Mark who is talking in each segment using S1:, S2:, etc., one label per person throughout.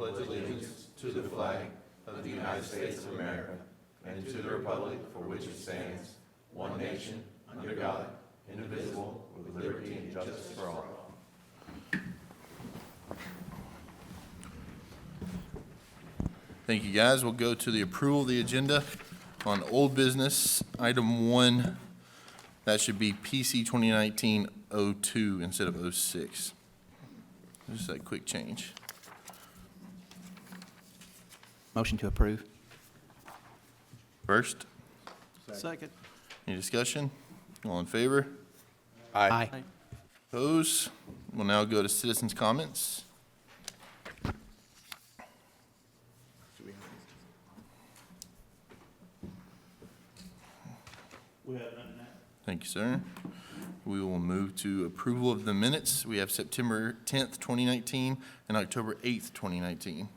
S1: pledge allegiance to the flag of the United States of America and to the republic for which it stands, one nation, under God, indivisible, with liberty and justice for all.
S2: Thank you, guys. We'll go to the approval of the agenda on old business. Item 1, that should be PC 2019-02 instead of 06. Just that quick change.
S3: Motion to approve.
S2: First,
S3: Second.
S2: any discussion? All in favor?
S3: Aye.
S2: Opposed? We'll now go to citizens' comments.
S4: We have none now.
S2: Thank you, sir. We will move to approval of the minutes. We have September 10th, 2019, and October 8th, 2019.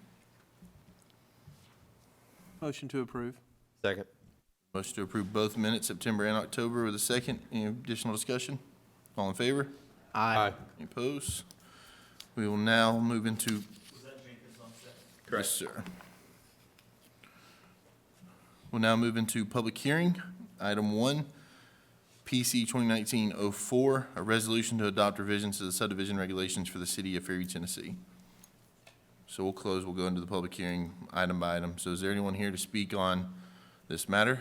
S3: Motion to approve.
S5: Second.
S2: Motion to approve both minutes, September and October, with a second. Any additional discussion? All in favor?
S3: Aye.
S2: Any opposed? We will now move into.
S4: Was that Jenkins on second?
S2: Yes, sir. We'll now move into public hearing. Item 1, PC 2019-04, a resolution to adopt revisions to the subdivision regulations for the city of Fairview, Tennessee. So we'll close, we'll go into the public hearing item by item. So is there anyone here to speak on this matter?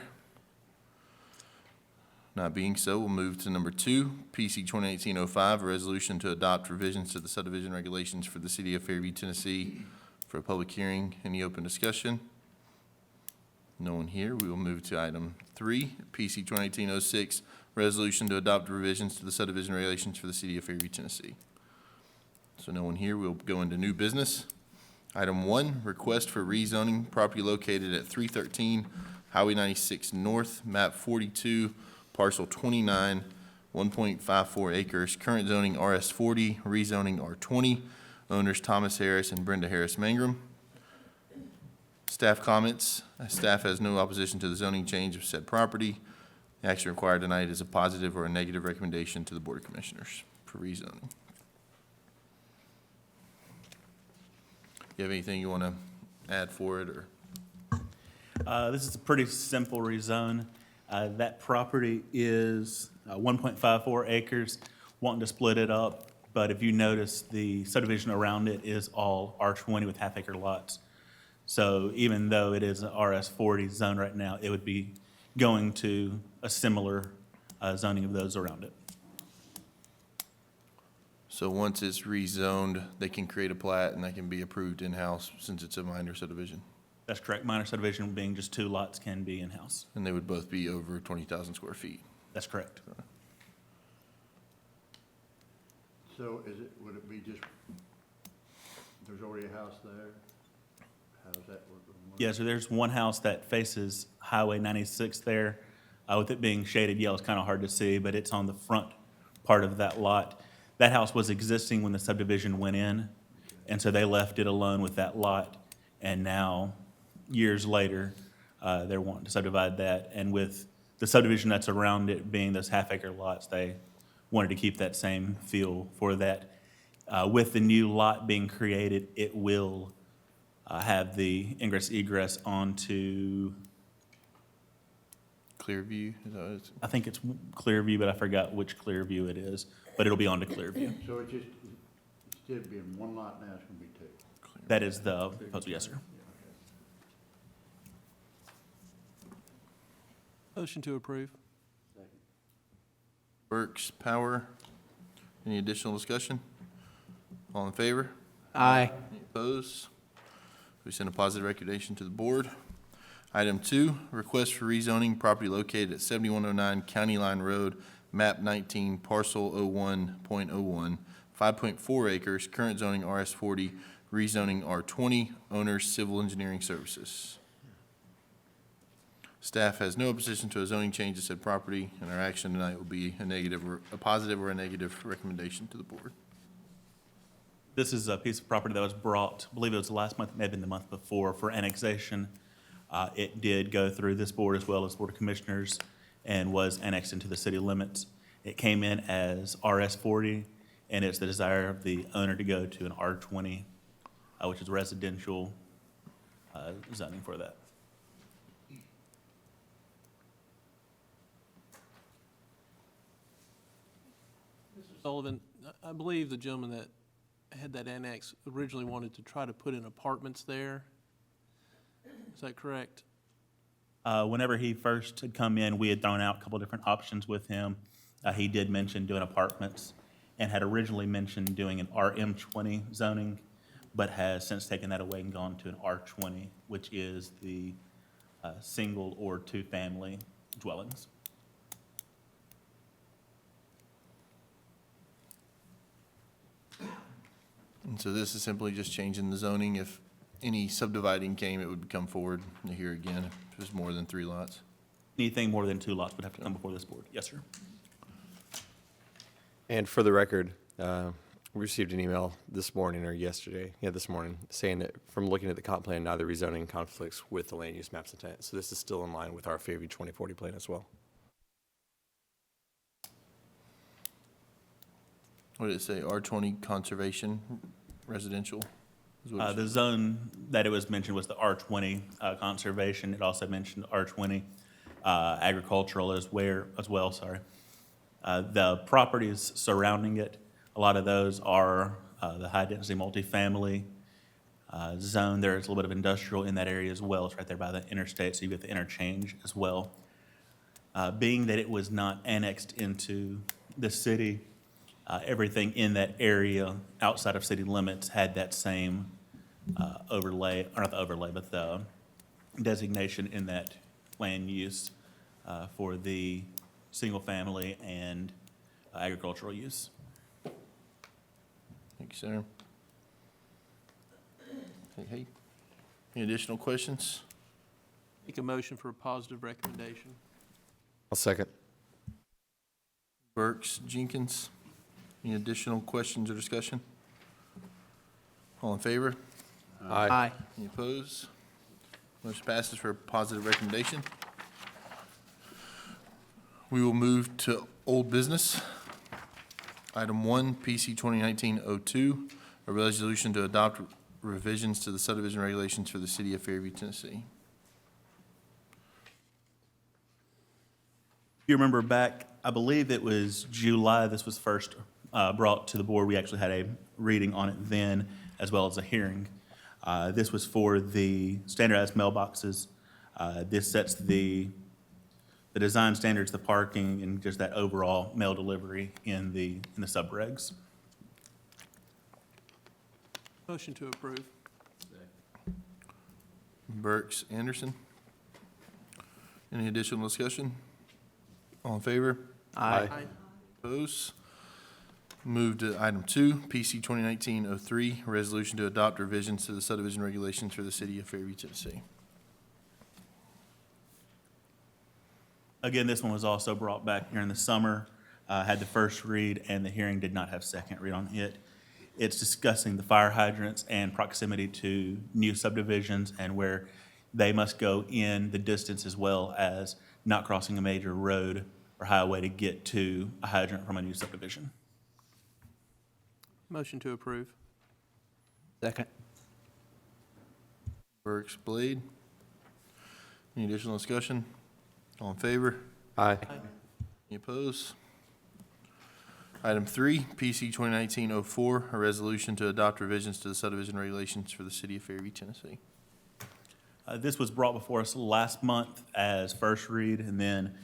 S2: Not being so, we'll move to number 2, PC 2018-05, a resolution to adopt revisions to the subdivision regulations for the city of Fairview, Tennessee for a public hearing. Any open discussion? No one here. We will move to item 3, PC 2018-06, resolution to adopt revisions to the subdivision regulations for the city of Fairview, Tennessee. So no one here. We'll go into new business. Item 1, request for rezoning property located at 313 Highway 96 North, map 42, parcel 29, 1.54 acres, current zoning RS40, rezoning R20, owners Thomas Harris and Brenda Harris Mangrum. Staff comments. Staff has no opposition to the zoning change of said property. The action required tonight is a positive or a negative recommendation to the Board of Commissioners for rezoning. You have anything you want to add for it, or?
S4: This is a pretty simple rezone. That property is 1.54 acres, wanting to split it up, but if you notice, the subdivision around it is all R20 with half-acre lots. So even though it is an RS40 zone right now, it would be going to a similar zoning of those around it.
S2: So once it's rezoned, they can create a plat and that can be approved in-house since it's a minor subdivision?
S4: That's correct. Minor subdivision being just 2 lots can be in-house.
S2: And they would both be over 20,000 square feet?
S4: That's correct.
S6: So would it be just, there's already a house there? How does that work?
S4: Yeah, so there's one house that faces Highway 96 there. With it being shaded yellow, it's kind of hard to see, but it's on the front part of that lot. That house was existing when the subdivision went in, and so they left it alone with that lot. And now, years later, they're wanting to subdivide that. And with the subdivision that's around it being those half-acre lots, they wanted to keep that same feel for that. With the new lot being created, it will have the ingress egress onto,
S2: Clearview, is that what it's?
S4: I think it's Clearview, but I forgot which Clearview it is, but it'll be onto Clearview.
S6: So it just, instead of being one lot now, it's gonna be 2?
S4: That is the proposal, yes, sir.
S3: Motion to approve.
S2: Burks, Power. Any additional discussion? All in favor?
S3: Aye.
S2: Any opposed? We send a positive recommendation to the board. Item 2, request for rezoning property located at 7109 County Line Road, map 19, parcel 01.01, 5.4 acres, current zoning RS40, rezoning R20, owners Civil Engineering Services. Staff has no opposition to a zoning change to said property, and our action tonight will be a positive or a negative recommendation to the board.
S4: This is a piece of property that was brought, I believe it was last month, maybe the month before, for annexation. It did go through this board as well as Board of Commissioners and was annexed into the city limits. It came in as RS40, and it's the desire of the owner to go to an R20 which is residential zoning for that.
S3: Sullivan, I believe the gentleman that had that annex originally wanted to try to put in apartments there. Is that correct?
S4: Whenever he first had come in, we had thrown out a couple different options with him. He did mention doing apartments and had originally mentioned doing an RM20 zoning, but has since taken that away and gone to an R20, which is the single or two-family dwellings.
S2: And so this is simply just changing the zoning. If any subdividing came, it would come forward here again, if it was more than 3 lots.
S4: Anything more than 2 lots would have to come before this board. Yes, sir.
S5: And for the record, we received an email this morning or yesterday, this morning, saying that from looking at the comp plan, neither rezoning conflicts with the land use maps intent. So this is still in line with our Fairview 2040 plan as well.
S2: What did it say? R20 conservation residential? is what it
S4: The zone that it was mentioned was the R20 conservation. It also mentioned R20 agricultural as well, sorry. The properties surrounding it, a lot of those are the high-density multifamily zone. There's a little bit of industrial in that area as well. It's right there by the interstate, so you get the interchange as well. Being that it was not annexed into the city, everything in that area outside of city limits had that same overlay, or not the overlay, but the designation in that land use for the single-family and agricultural use.
S2: Thank you, Senator. Hey. Any additional questions?
S3: Make a motion for a positive recommendation.
S5: I'll second.
S2: Burks, Jenkins, any additional questions or discussion? All in favor?
S5: Aye.
S2: Any opposed? Motion passes for a positive recommendation. We will move to old business. Item 1, PC 2019-02, a resolution to adopt revisions to the subdivision regulations for the city of Fairview, Tennessee.
S4: If you remember back, I believe it was July, this was first brought to the board. We actually had a reading on it then, as well as a hearing. This was for the standardized mailboxes. This sets the design standards, the parking, and just that overall mail delivery in the subregs.
S3: Motion to approve.
S2: Burks, Anderson. Any additional discussion? All in favor?
S5: Aye.
S2: Opposed? Move to item 2, PC 2019-03, a resolution to adopt revisions to the subdivision regulations for the city of Fairview, Tennessee.
S4: Again, this one was also brought back during the summer, had the first read, and the hearing did not have second read on it. It's discussing the fire hydrants and proximity to new subdivisions and where they must go in the distance, as well as not crossing a major road or highway to get to a hydrant from a new subdivision.
S3: Motion to approve. Second.
S2: Burks, Blade. Any additional discussion? All in favor?
S5: Aye.
S2: Any opposed? Item 3, PC 2019-04, a resolution to adopt revisions to the subdivision regulations for the city of Fairview, Tennessee.
S4: This was brought before us last month as first read, and then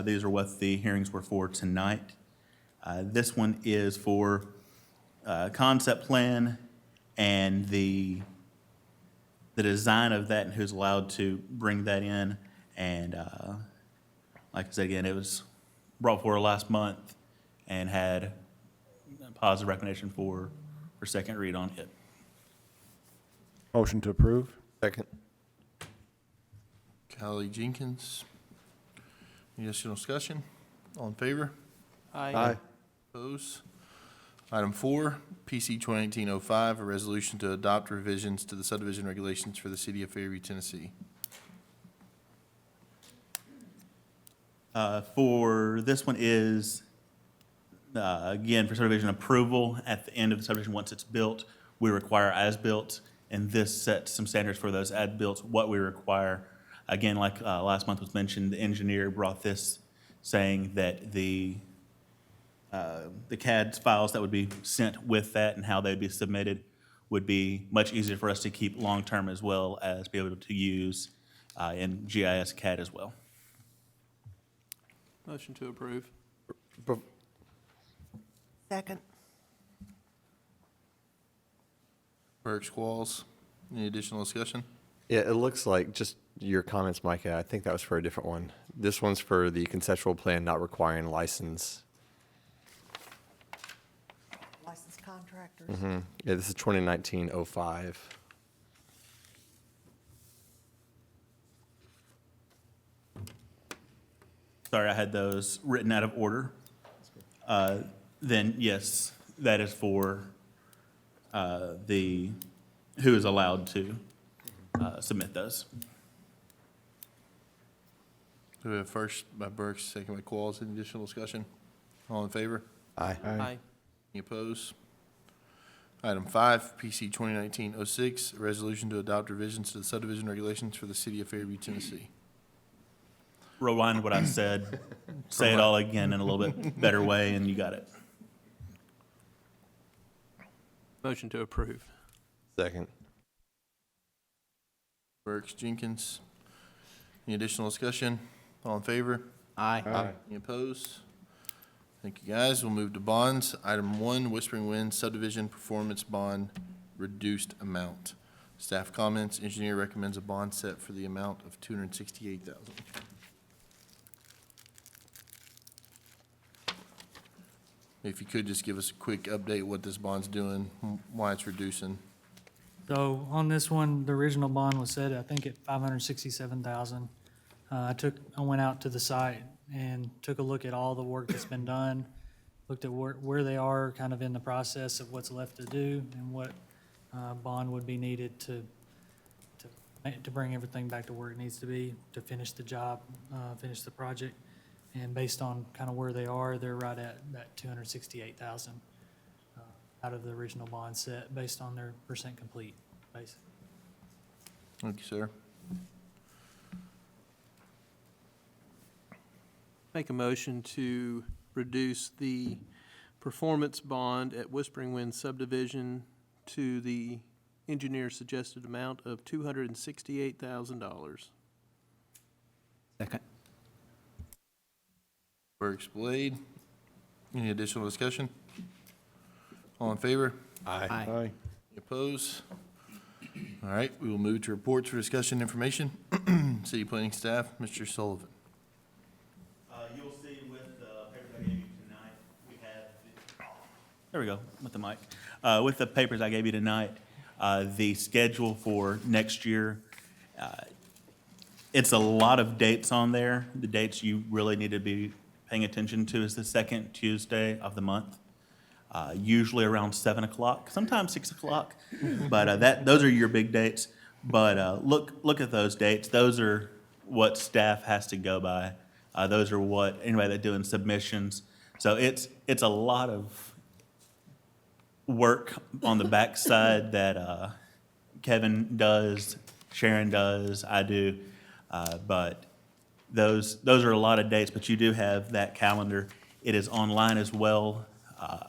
S4: these are what the hearings were for tonight. This one is for concept plan and the design of that and who's allowed to bring that in. And like I said, again, it was brought before last month and had a positive recommendation for second read on it.
S7: Motion to approve?
S5: Second.
S2: Callie Jenkins. Any additional discussion? All in favor?
S3: Aye.
S2: Opposed? Item 4, PC 2019-05, a resolution to adopt revisions to the subdivision regulations for the city of Fairview, Tennessee.
S4: For this one is, again, for subdivision approval. At the end of the subdivision, once it's built, we require as-built, And this sets some standards for those as-built, what we require. Again, like last month was mentioned, the engineer brought this saying that the CAD files that would be sent with that and how they'd be submitted would be much easier for us to keep long-term as well as be able to use in GIS CAD as well.
S3: Motion to approve.
S7: Second.
S2: Burks, Qualls, any additional discussion?
S5: Yeah, it looks like, just your comments, Micah, I think that was for a different one. This one's for the conceptual plan not requiring license.
S7: Licensed contractors.
S5: Yeah, this is 2019-05.
S4: Sorry, I had those written out of order. Then, yes, that is for who is allowed to submit those.
S2: Do we have first by Burks, second by Qualls, any additional discussion? All in favor?
S5: Aye.
S3: Aye.
S2: Any opposed? Item 5, PC 2019-06, a resolution to adopt revisions to the subdivision regulations for the city of Fairview, Tennessee.
S4: Rewind what I said, say it all again in a little bit better way, and you got it.
S3: Motion to approve.
S5: Second.
S2: Burks, Jenkins. Any additional discussion? All in favor?
S3: Aye.
S2: Any opposed? Thank you, guys. We'll move to bonds. Item 1, Whispering Wind subdivision performance bond, reduced amount. Staff comments, engineer recommends a bond set for the amount of $268,000. If you could just give us a quick update what this bond's doing, why it's reducing.
S8: So on this one, the original bond was set, I think, at 567,000. I went out to the site and took a look at all the work that's been done, looked at where they are kind of in the process of what's left to do and what bond would be needed to bring everything back to where it needs to be, to finish the job, finish the project. And based on kind of where they are, they're right at that 268,000 out of the original bond set, based on their percent complete, basically.
S2: Thank you, sir.
S3: Make a motion to reduce the performance bond at Whispering Wind subdivision to the engineer's suggested amount of $268,000.
S4: Second.
S2: Burks, Blade. Any additional discussion? All in favor?
S5: Aye.
S2: Any opposed? All right, we will move to reports for discussion and information. City planning staff, Mr. Sullivan.
S4: You'll see with the papers I gave you tonight, we have. There we go, with the mic. With the papers I gave you tonight, the schedule for next year, it's a lot of dates on there. The dates you really need to be paying attention to is the second Tuesday of the month, usually around 7 o'clock, sometimes 6 o'clock. But those are your big dates. But look at those dates. Those are what staff has to go by. Those are what anybody that's doing submissions. So it's a lot of work on the backside that Kevin does, Sharon does, I do. But those are a lot of dates, but you do have that calendar. It is online as well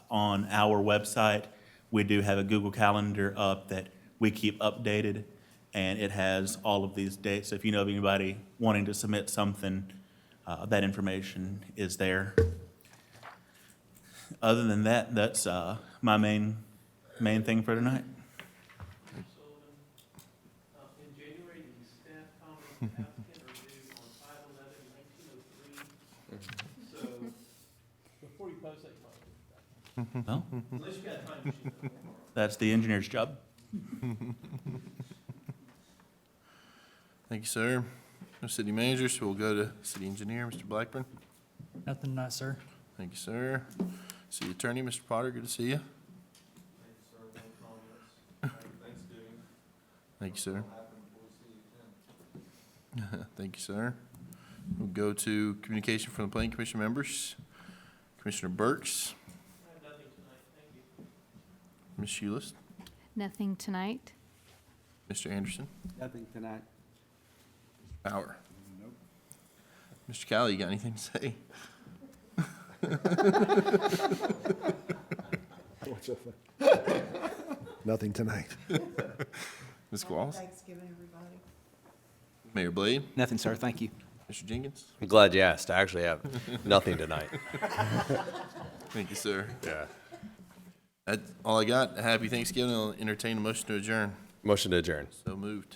S4: on our website. We do have a Google Calendar up that we keep updated, and it has all of these dates. So if you know of anybody wanting to submit something, that information is there. Other than that, that's my main thing for tonight.
S3: In January, the staff comments and applicant are due on 5/11/1903. So before you post that, you might.
S4: Well,
S3: Unless you got time to shoot that.
S4: that's the engineer's job.
S2: Thank you, sir. No city manager, so we'll go to city engineer, Mr. Blackburn.
S8: Nothing tonight, sir.
S2: Thank you, sir. City attorney, Mr. Potter, good to see you. Thank you, sir. Thank you, sir. We'll go to communication from the planning commission members. Commissioner Burks,
S3: I have nothing tonight, thank you.
S2: Ms. Shoelist.
S9: Nothing tonight.
S2: Mr. Anderson?
S9: Nothing tonight.
S2: Bauer? Mr. Calley, you got anything to say?
S10: Nothing tonight.
S2: Ms. Qualls?
S7: Thanksgiving, everybody.
S2: Mayor Blade?
S9: Nothing, sir. Thank you.
S2: Mr. Jenkins?
S5: I'm glad you asked. I actually have nothing tonight.
S2: Thank you, sir.
S5: Yeah.
S2: That's all I got. Happy Thanksgiving. I'll entertain a motion to adjourn.
S5: Motion to adjourn.
S2: So moved.